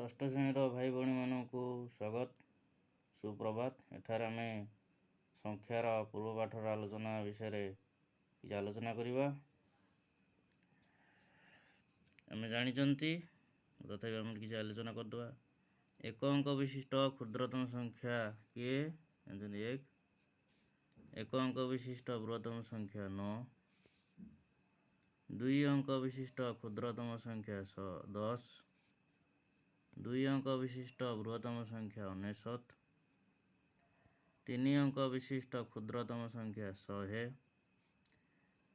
ଷଷ୍ଠ ଶ୍ରେଣୀର ଭାଇ ଭଉଣୀମାନଙ୍କୁ ସ୍ୱାଗତ, ସୁପ୍ରଭାତ। ଏଠାରେ ଆମେ ସଂଖ୍ୟାର ପୂର୍ବ ପାଠର ଆଲୋଚନା ବିଷୟରେ କିଛି ଆଲୋଚନା କରିବା। ଆମେ ଜାଣିଛନ୍ତି, ତଥାପି ଆମେ କିଛି ଆଲୋଚନା କରିଦେବା। ଏକ ଅଙ୍କ ବିଶିଷ୍ଟ କ୍ଷୁଦ୍ରତମ ସଂଖ୍ୟା କିଏ? ଜାଣିଛନ୍ତି 1। ଏକ ଅଙ୍କ ବିଶିଷ୍ଟ ବୃହତ୍ତମ ସଂଖ୍ୟା 9। 2 ଅଙ୍କ ବିଶିଷ୍ଟ କ୍ଷୁଦ୍ରତମ ସଂଖ୍ୟା 10। 2 ଅଙ୍କ ବିଶିଷ୍ଟ ବୃହତ୍ତମ ସଂଖ୍ୟା 99। 3 ଅଙ୍କ ବିଶିଷ୍ଟ କ୍ଷୁଦ୍ରତମ ସଂଖ୍ୟା 100।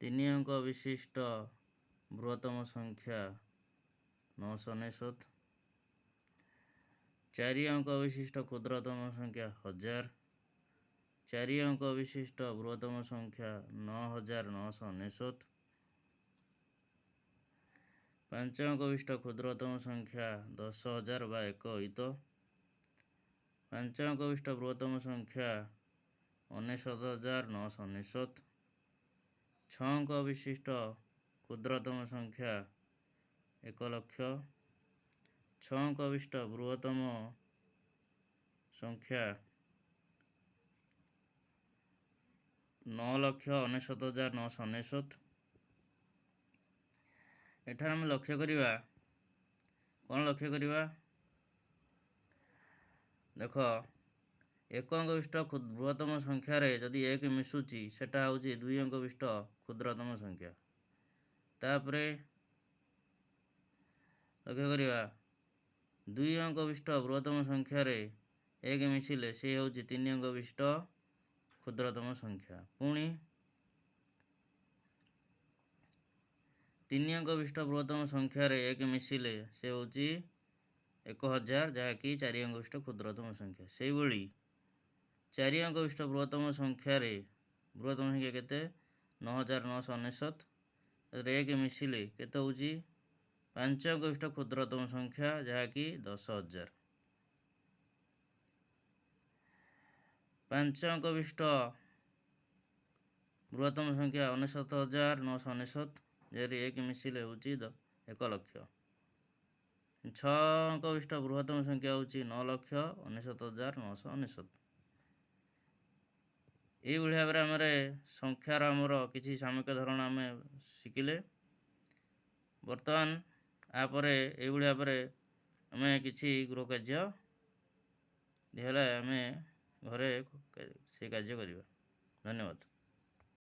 3 ଅଙ୍କ ବିଶିଷ୍ଟ ବୃହତ୍ତମ ସଂଖ୍ୟା 999। 4 ଅଙ୍କ ବିଶିଷ୍ଟ କ୍ଷୁଦ୍ରତମ ସଂଖ୍ୟା 1000। 4 ଅଙ୍କ ବିଶିଷ୍ଟ ବୃହତ୍ତମ ସଂଖ୍ୟା 9999। 5 ଅଙ୍କ ବିଶିଷ୍ଟ କ୍ଷୁଦ୍ରତମ ସଂଖ୍ୟା 10000 ବା 1 ଅୟୁତ। 5 ଅଙ୍କ ବିଶିଷ୍ଟ ବୃହତ୍ତମ ସଂଖ୍ୟା 99999। 6 ଅଙ୍କ ବିଶିଷ୍ଟ କ୍ଷୁଦ୍ରତମ ସଂଖ୍ୟା 1 ଲକ୍ଷ। 6 ଅଙ୍କ ବିଶିଷ୍ଟ ବୃହତ୍ତମ ସଂଖ୍ୟା 9,99,999। ଏଠାରେ ଆମେ ଲକ୍ଷ୍ୟ କରିବା, କ'ଣ ଲକ୍ଷ୍ୟ କରିବା? ଦେଖ, 1 ଅଙ୍କ ବିଶିଷ୍ଟ ବୃହତ୍ତମ ସଂଖ୍ୟାରେ ଯଦି 1 ମିଶୁଛି ସେଟା ହେଉଛି 2 ଅଙ୍କ ବିଶିଷ୍ଟ କ୍ଷୁଦ୍ରତମ ସଂଖ୍ୟା। ତାପରେ ଲକ୍ଷ୍ୟ କରିବା, 2 ଅଙ୍କ ବିଶିଷ୍ଟ ବୃହତ୍ତମ ସଂଖ୍ୟାରେ 1 ମିଶିଲେ ସେ ହେଉଛି 3 ଅଙ୍କ ବିଶିଷ୍ଟ କ୍ଷୁଦ୍ରତମ ସଂଖ୍ୟା। ପୁଣି 3 ଅଙ୍କ ବିଶିଷ୍ଟ ବୃହତ୍ତମ ସଂଖ୍ୟାରେ 1 ମିଶିଲେ ସେ ହେଉଛି 1000, ଯାହାକି 4 ଅଙ୍କ ବିଶିଷ୍ଟ କ୍ଷୁଦ୍ରତମ ସଂଖ୍ୟା। ସେହିଭଳି 4 ଅଙ୍କ ବିଶିଷ୍ଟ ବୃହତ୍ତମ ସଂଖ୍ୟାରେ ବୃହତ୍ତମ ସଂଖ୍ୟା କେତେ? 9999। 1 ମିଶିଲେ କେତେ ହେଉଛି? 5 ଅଙ୍କ ବିଶିଷ୍ଟ କ୍ଷୁଦ୍ରତମ ସଂଖ୍ୟା, ଯାହାକି 10000। 5 ଅଙ୍କ ବିଶିଷ୍ଟ ବୃହତ୍ତମ ସଂଖ୍ୟା 99999, ଯେହେତୁ 1 ମିଶିଲେ ହେଉଛି 1 ଲକ୍ଷ। 6 ଅଙ୍କ ବିଶିଷ୍ଟ ବୃହତ୍ତମ ସଂଖ୍ୟା ହେଉଛି 9,99,999। ଏଇଭଳି ଭାବରେ ସଂଖ୍ୟାର କିଛି ସାମୟିକ ଧରଣ ଆମେ ଶିଖିଲେ। ବର୍ତ୍ତମାନ ଆପରେ ଏଇଭଳି ଭାବରେ ଆମେ କିଛି ଗୃହ କାର୍ଯ୍ୟ ଦିଆହେଲେ ଆମେ ଘରେ ସେ କାର୍ଯ୍ୟ କରିବା। ଧନ୍ୟବାଦ।